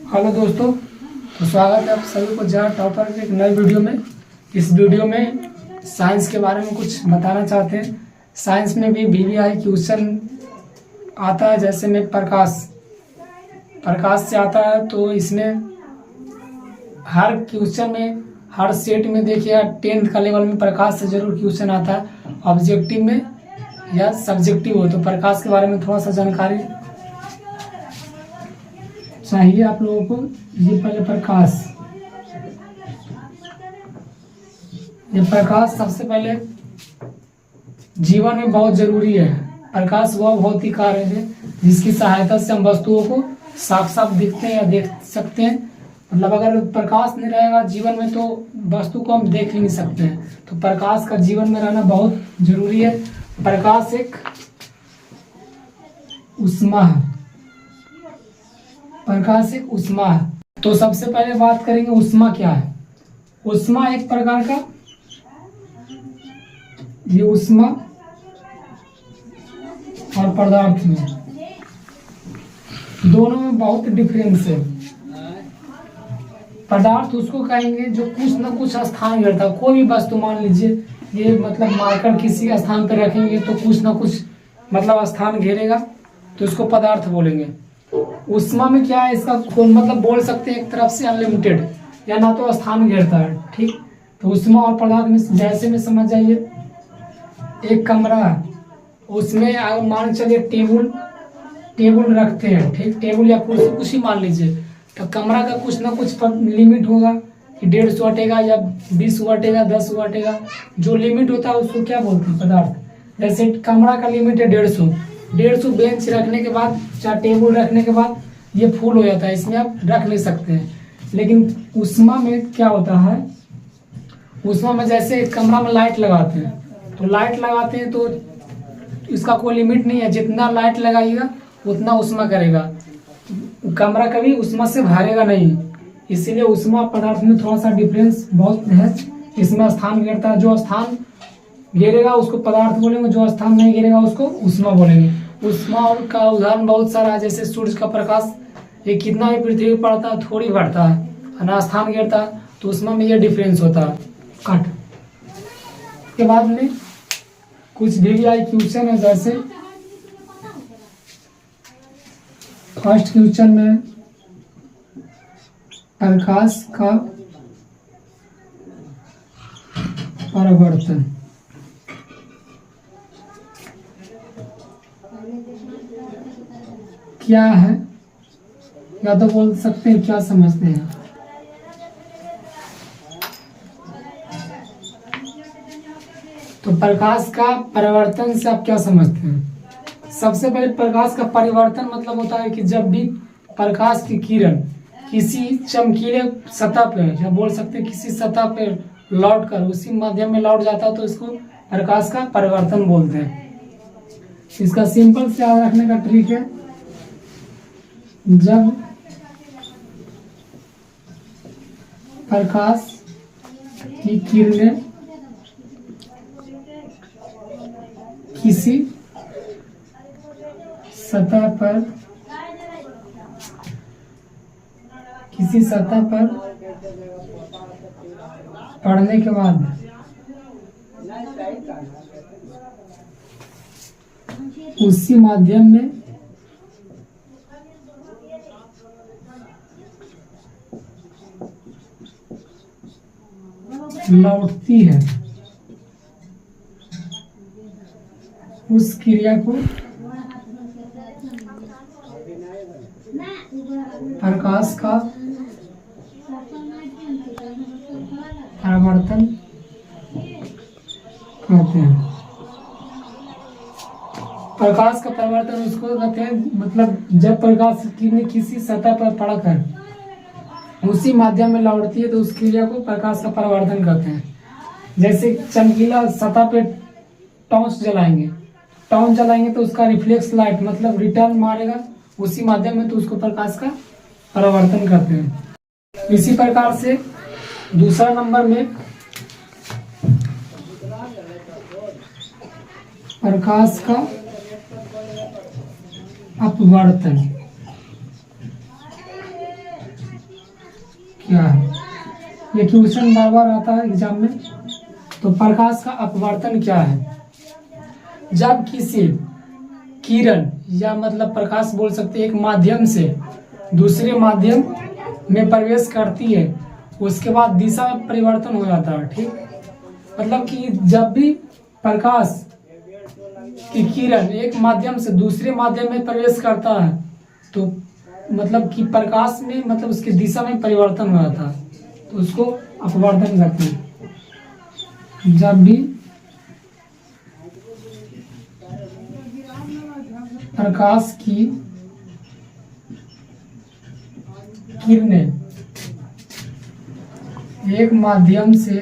Hello दोस्तों, तो स्वागत है आप सभी को जहाँ टॉपर के एक नए वीडियो में। इस वीडियो में साइंस के बारे में कुछ बताना चाहते हैं। साइंस में भी वीवीआई क्वेश्चन आता है, जैसे में प्रकाश से आता है। तो इसमें हर क्वेश्चन में, हर सेट में देखिए 10th का लेवल में प्रकाश से जरूर क्वेश्चन आता है, ऑब्जेक्टिव में या सब्जेक्टिव हो। तो प्रकाश के बारे में थोड़ा सा जानकारी चाहिए आप लोगों को। ये पहले प्रकाश सबसे पहले जीवन में बहुत जरूरी है। प्रकाश वह भौतिक कार्य है जिसकी सहायता से हम वस्तुओं को साफ साफ दिखते हैं या देख सकते हैं। मतलब अगर प्रकाश नहीं रहेगा जीवन में तो वस्तु को हम देख ही नहीं सकते हैं। तो प्रकाश का जीवन में रहना बहुत जरूरी है। प्रकाश एक ऊष्मा है। प्रकाश एक ऊष्मा है। तो सबसे पहले बात करेंगे ऊष्मा क्या है। ऊष्मा एक प्रकार का, ये ऊष्मा और पदार्थ में दोनों में बहुत डिफरेंस है। पदार्थ उसको कहेंगे जो कुछ न कुछ स्थान घेरता है। कोई भी वस्तु मान लीजिए, ये मतलब मार्कर किसी स्थान पर रखेंगे तो कुछ न कुछ मतलब स्थान घेरेगा, तो इसको पदार्थ बोलेंगे। ऊष्मा में क्या है, इसका मतलब बोल सकते हैं एक तरफ से अनलिमिटेड, या ना तो स्थान घेरता है। ठीक, तो ऊष्मा और पदार्थ में जैसे में समझ जाइए, एक कमरा है, उसमें अगर मान चलिए टेबल रखते हैं। ठीक, टेबल या कुर्सी कुछ ही मान लीजिए, तो कमरा का कुछ ना कुछ लिमिट होगा कि 150 अटेगा या 20 अटेगा, 10 अटेगा। जो लिमिट होता है उसको क्या बोलते हैं, पदार्थ। जैसे कमरा का लिमिट है 150 बेंच रखने के बाद, चाहे टेबल रखने के बाद ये फुल हो जाता है, इसमें आप रख नहीं सकते हैं। लेकिन ऊष्मा में क्या होता है, ऊष्मा में जैसे कमरा में लाइट लगाते हैं, तो लाइट लगाते हैं तो इसका कोई लिमिट नहीं है, जितना लाइट लगाइएगा उतना ऊष्मा करेगा। कमरा कभी ऊष्मा से भरेगा नहीं। इसीलिए ऊष्मा पदार्थ में थोड़ा सा डिफरेंस बहुत है। इसमें स्थान घेरता है, जो स्थान घेरेगा उसको पदार्थ बोलेंगे, जो स्थान नहीं घेरेगा उसको ऊष्मा बोलेंगे। ऊष्मा का उदाहरण बहुत सारा है, जैसे सूर्य का प्रकाश ये कितना भी पृथ्वी पर पड़ता है थोड़ी बढ़ता है ना, स्थान घेरता है, तो ऊष्मा में ये डिफरेंस होता है। कट के बाद में कुछ वीवीआई क्वेश्चन है, जैसे फर्स्ट क्वेश्चन में प्रकाश का परावर्तन क्या है, या तो बोल सकते हैं क्या समझते हैं। तो प्रकाश का परिवर्तन से आप क्या समझते हैं। सबसे पहले प्रकाश का परिवर्तन मतलब होता है कि जब भी प्रकाश की किरण किसी चमकीले सतह पे, या बोल सकते हैं किसी सतह पे लौट कर उसी माध्यम में लौट जाता है, तो इसको प्रकाश का परिवर्तन बोलते हैं। इसका सिंपल से याद रखने का ट्रिक है, जब प्रकाश की किरणें किसी सतह पर पड़ने के बाद उसी माध्यम में लौटती है, उस क्रिया को प्रकाश का परावर्तन कहते हैं। प्रकाश का परिवर्तन उसको कहते हैं, मतलब जब प्रकाश की किरणें किसी सतह पर पड़कर उसी माध्यम में लौटती है तो उस क्रिया को प्रकाश का परावर्तन कहते हैं। जैसे चमकीला सतह पे टॉर्च जलाएंगे तो उसका रिफ्लेक्स लाइट मतलब रिटर्न मारेगा उसी माध्यम में, तो उसको प्रकाश का परावर्तन करते हैं। इसी प्रकार से दूसरा नंबर में प्रकाश का अपवर्तन। क्या है? ये क्वेश्चन बार बार आता है एग्जाम में। तो प्रकाश का अपवर्तन क्या है? जब किसी किरण या मतलब प्रकाश बोल सकते हैं एक माध्यम से दूसरे माध्यम में प्रवेश करती है, उसके बाद दिशा में परिवर्तन हो जाता है। ठीक, मतलब कि जब भी प्रकाश की किरण एक माध्यम से दूसरे माध्यम में प्रवेश करता है तो मतलब कि प्रकाश में मतलब उसकी दिशा में परिवर्तन हो जाता है, तो उसको अपवर्तन कहते हैं। जब भी प्रकाश की किरणें एक माध्यम से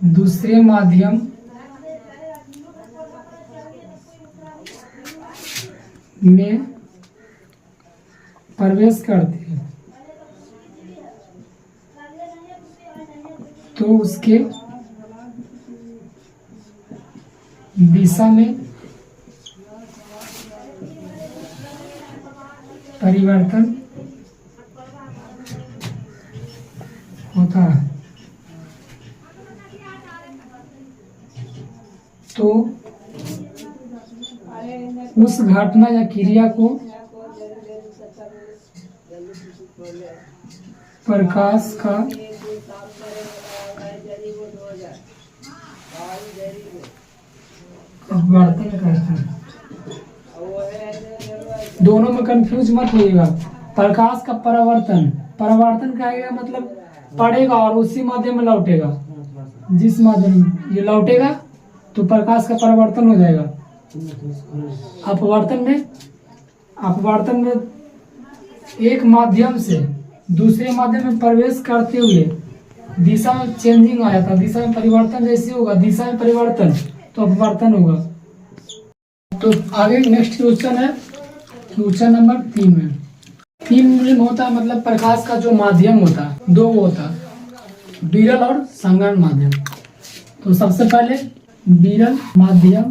दूसरे माध्यम में प्रवेश करती है तो उसके दिशा में परिवर्तन होता है। तो उस घटना या क्रिया को प्रकाश का अपवर्तन कहते हैं। दोनों में कंफ्यूज मत होइएगा। प्रकाश का परावर्तन, परावर्तन कहेगा मतलब पड़ेगा और उसी माध्यम में लौटेगा। जिस माध्यम ये लौटेगा तो प्रकाश का परावर्तन हो जाएगा। अपवर्तन में एक माध्यम से दूसरे माध्यम में प्रवेश करते हुए दिशा में चेंजिंग आ जाता है। दिशा में परिवर्तन जैसे होगा, दिशा में परिवर्तन तो अपवर्तन होगा। तो आगे नेक्स्ट क्वेश्चन है क्वेश्चन नंबर 3 में। 3 में होता है मतलब प्रकाश का जो माध्यम होता है दो होता है, विरल और संगम माध्यम। तो सबसे पहले विरल माध्यम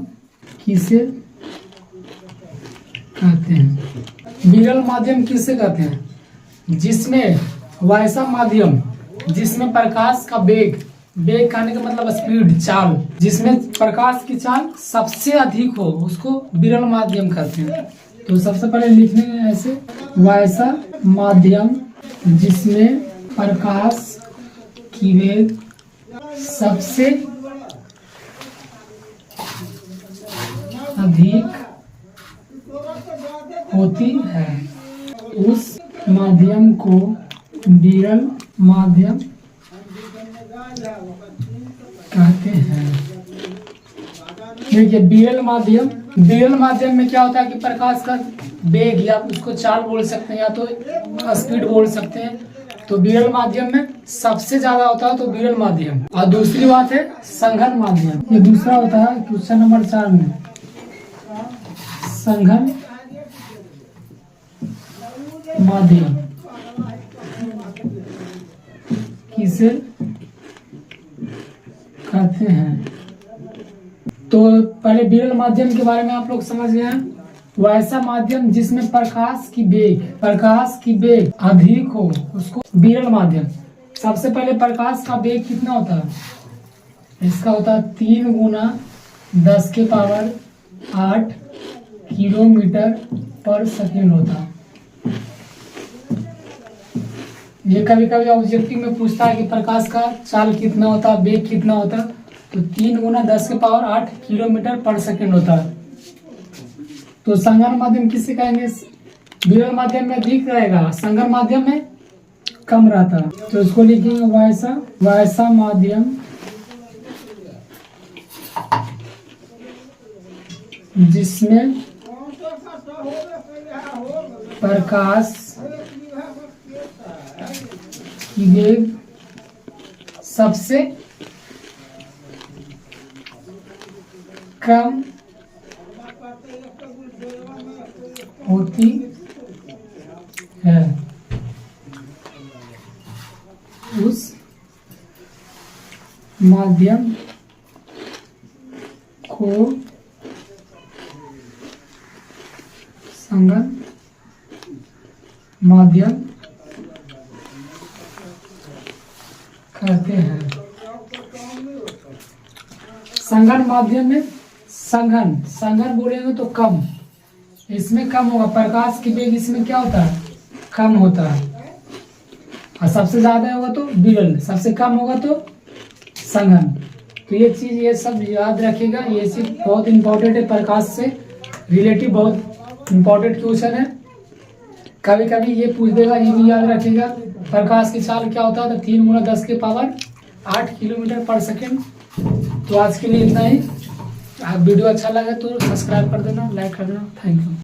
किसे कहते हैं? विरल माध्यम किसे कहते हैं? जिसमें वैसा माध्यम जिसमें प्रकाश का वेग कहने का मतलब स्पीड, चाल, जिसमें प्रकाश की चाल सबसे अधिक हो उसको विरल माध्यम कहते हैं। तो सबसे पहले लिखने में ऐसे, वैसा माध्यम जिसमें प्रकाश की वेग सबसे अधिक होती है उस माध्यम को विरल माध्यम कहते हैं। देखिए विरल माध्यम में क्या होता है कि प्रकाश का वेग या उसको चाल बोल सकते हैं या तो स्पीड बोल सकते हैं। तो विरल माध्यम में सबसे ज्यादा होता है तो विरल माध्यम। और दूसरी बात है संघन माध्यम, ये दूसरा होता है क्वेश्चन नंबर 4 में। संघन माध्यम किसे कहते हैं? तो पहले विरल माध्यम के बारे में आप लोग समझ गए हैं। वैसा माध्यम जिसमें प्रकाश की वेग अधिक हो उसको विरल माध्यम। सबसे पहले प्रकाश का वेग कितना होता है? इसका होता है 3 × 10⁸ किलोमीटर पर सेकेंड होता है। ये कभी कभी ऑब्जेक्टिव में पूछता है कि प्रकाश का चाल कितना होता है, वेग कितना होता है, तो 3 × 10⁸ किलोमीटर पर सेकेंड होता है। तो संगम माध्यम किसे कहेंगे? विरल माध्यम में अधिक रहेगा, संगम माध्यम में कम रहता है। तो इसको लिखेंगे वैसा माध्यम जिसमें प्रकाश की वेग सबसे कम होती है उस माध्यम को संगम माध्यम बोलते हैं। संघन माध्यम में संघन, संघन बोलेंगे तो कम, इसमें कम होगा। प्रकाश की वेग इसमें क्या होता है, कम होता है। और सबसे ज्यादा होगा तो विरल, सबसे कम होगा तो संघन। तो ये चीज, ये सब याद रखिएगा, ये चीज बहुत इंपॉर्टेंट है। प्रकाश से रिलेटिव बहुत इंपॉर्टेंट क्वेश्चन है। कभी कभी ये पूछ देगा, ये भी याद रखिएगा। प्रकाश की चाल क्या होता है, तो 3 × 10⁸ किलोमीटर पर सेकेंड। तो आज के लिए इतना ही। आप वीडियो अच्छा लगे तो सब्सक्राइब कर देना, लाइक कर देना। Thank you.